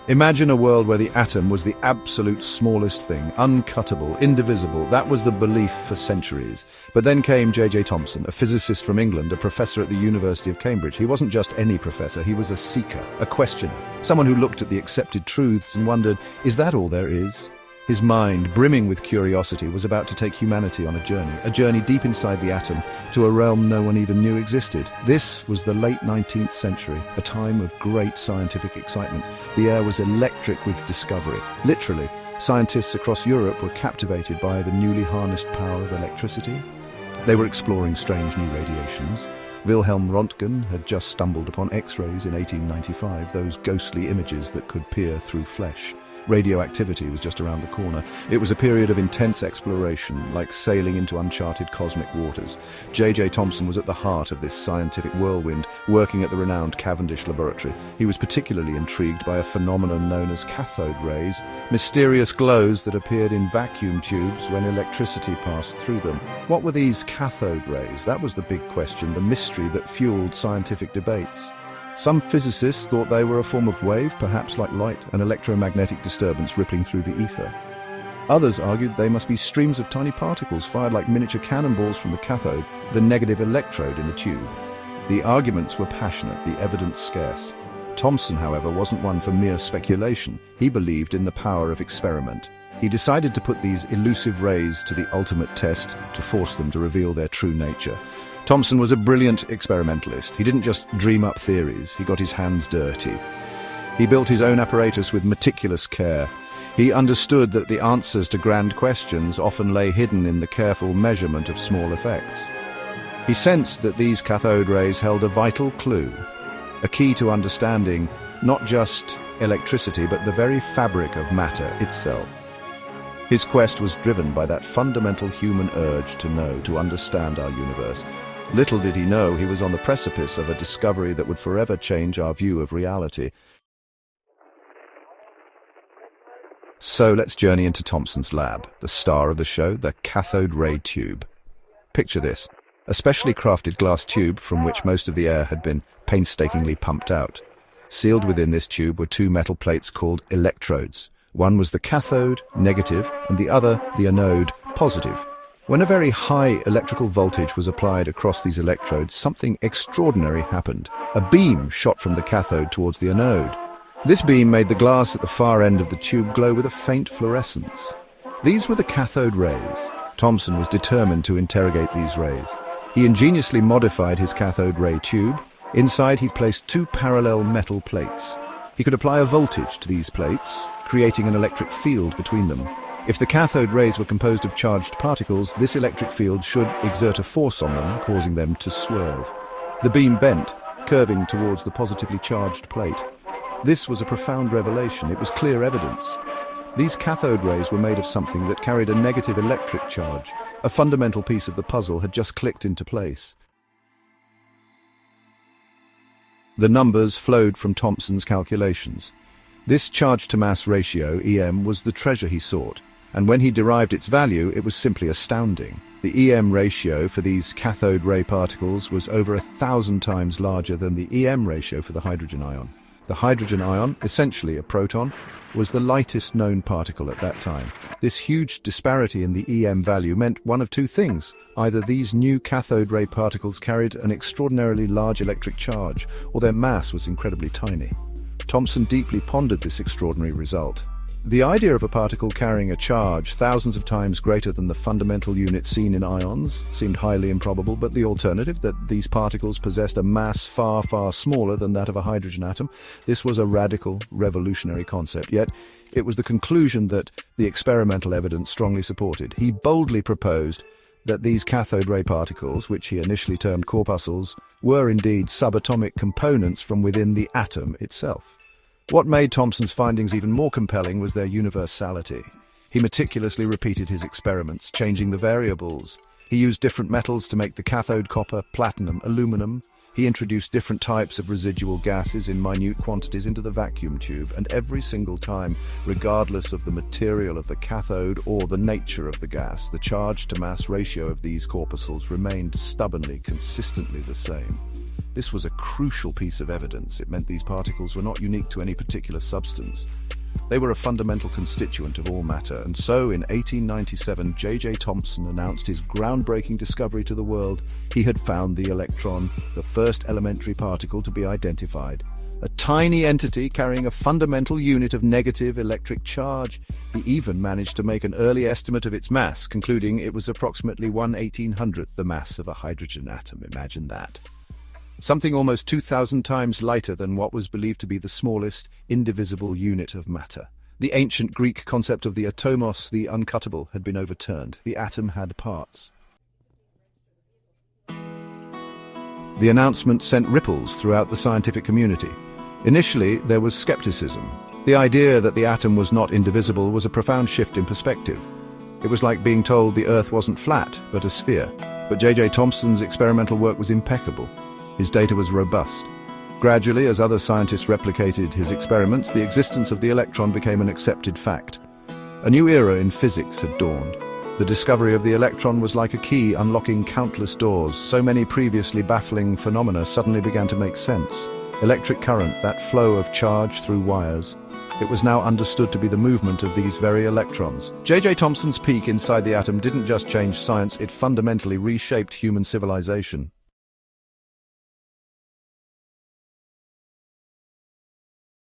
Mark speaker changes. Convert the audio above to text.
Speaker 1: Imagine a world where the atom was the absolute smallest thing, uncuttable, indivisible. That was the belief for centuries. But then came J.J. Thomson, a physicist from England, a professor at the University of Cambridge. He wasn't just any professor, he was a seeker, a questioner, someone who looked at the accepted truths and wondered, is that all there is? His mind, brimming with curiosity, was about to take humanity on a journey deep inside the atom to a realm no one even knew existed. This was the late 19th century, a time of great scientific excitement. The air was electric with discovery. Literally, scientists across Europe were captivated by the newly harnessed power of electricity. They were exploring strange new radiations. Wilhelm Röntgen had just stumbled upon X-rays in 1895, those ghostly images that could peer through flesh. Radioactivity was just around the corner. It was a period of intense exploration, like sailing into uncharted cosmic waters. J.J. Thomson was at the heart of this scientific whirlwind, working at the renowned Cavendish laboratory. He was particularly intrigued by a phenomenon known as cathode rays, mysterious glows that appeared in vacuum tubes when electricity passed through them. What were these cathode rays? That was the big question, the mystery that fueled scientific debates. Some physicists thought they were a form of wave, perhaps like light, an electromagnetic disturbance rippling through the ether. Others argued they must be streams of tiny particles fired like miniature cannonballs from the cathode, the negative electrode in the tube. The arguments were passionate, the evidence scarce. Thomson, however, wasn't one for mere speculation. He believed in the power of experiment. He decided to put these elusive rays to the ultimate test, to force them to reveal their true nature. Thomson was a brilliant experimentalist. He didn't just dream up theories, he got his hands dirty. He built his own apparatus with meticulous care. He understood that the answers to grand questions often lay hidden in the careful measurement of small effects. He sensed that these cathode rays held a vital clue, a key to understanding not just electricity but the very fabric of matter itself. His quest was driven by that fundamental human urge to know, to understand our universe. Little did he know he was on the precipice of a discovery that would forever change our view of reality. So let's journey into Thomson's lab, the star of the show, the cathode ray tube. Picture this, a specially crafted glass tube from which most of the air had been painstakingly pumped out. Sealed within this tube were two metal plates called electrodes. One was the cathode, negative, and the other, the anode, positive. When a very high electrical voltage was applied across these electrodes, something extraordinary happened. A beam shot from the cathode towards the anode. This beam made the glass at the far end of the tube glow with a faint fluorescence. These were the cathode rays. Thomson was determined to interrogate these rays. He ingeniously modified his cathode ray tube. Inside he placed two parallel metal plates. He could apply a voltage to these plates, creating an electric field between them. If the cathode rays were composed of charged particles, this electric field should exert a force on them, causing them to swerve. The beam bent, curving towards the positively charged plate. This was a profound revelation. It was clear evidence. These cathode rays were made of something that carried a negative electric charge. A fundamental piece of the puzzle had just clicked into place. The numbers flowed from Thomson's calculations. This charge-to-mass ratio, EM, was the treasure he sought. And when he derived its value, it was simply astounding. The EM ratio for these cathode ray particles was over 1,000 times larger than the EM ratio for the hydrogen ion. The hydrogen ion, essentially a proton, was the lightest known particle at that time. This huge disparity in the EM value meant one of two things. Either these new cathode ray particles carried an extraordinarily large electric charge, or their mass was incredibly tiny. Thomson deeply pondered this extraordinary result. The idea of a particle carrying a charge thousands of times greater than the fundamental unit seen in ions seemed highly improbable, but the alternative, that these particles possessed a mass far, far smaller than that of a hydrogen atom, this was a radical, revolutionary concept. Yet, it was the conclusion that the experimental evidence strongly supported. He boldly proposed that these cathode ray particles, which he initially termed corpuscles, were indeed subatomic components from within the atom itself. What made Thomson's findings even more compelling was their universality. He meticulously repeated his experiments, changing the variables. He used different metals to make the cathode: copper, platinum, aluminum. He introduced different types of residual gases in minute quantities into the vacuum tube, and every single time, regardless of the material of the cathode or the nature of the gas, the charge-to-mass ratio of these corpuscles remained stubbornly, consistently the same. This was a crucial piece of evidence. It meant these particles were not unique to any particular substance. They were a fundamental constituent of all matter, and so in 1897 J.J. Thomson announced his groundbreaking discovery to the world. He had found the electron, the first elementary particle to be identified. A tiny entity carrying a fundamental unit of negative electric charge. He even managed to make an early estimate of its mass, concluding it was approximately 1/1800th the mass of a hydrogen atom. Imagine that. Something almost 2,000 times lighter than what was believed to be the smallest, indivisible unit of matter. The ancient Greek concept of the atomos, the uncuttable, had been overturned. The atom had parts. The announcement sent ripples throughout the scientific community. Initially, there was skepticism. The idea that the atom was not indivisible was a profound shift in perspective. It was like being told the Earth wasn't flat, but a sphere. But J.J. Thomson's experimental work was impeccable. His data was robust. Gradually, as other scientists replicated his experiments, the existence of the electron became an accepted fact. A new era in physics had dawned. The discovery of the electron was like a key unlocking countless doors. So many previously baffling phenomena suddenly began to make sense. Electric current, that flow of charge through wires. It was now understood to be the movement of these very electrons. J.J. Thomson's peek inside the atom didn't just change science, it fundamentally reshaped human civilization.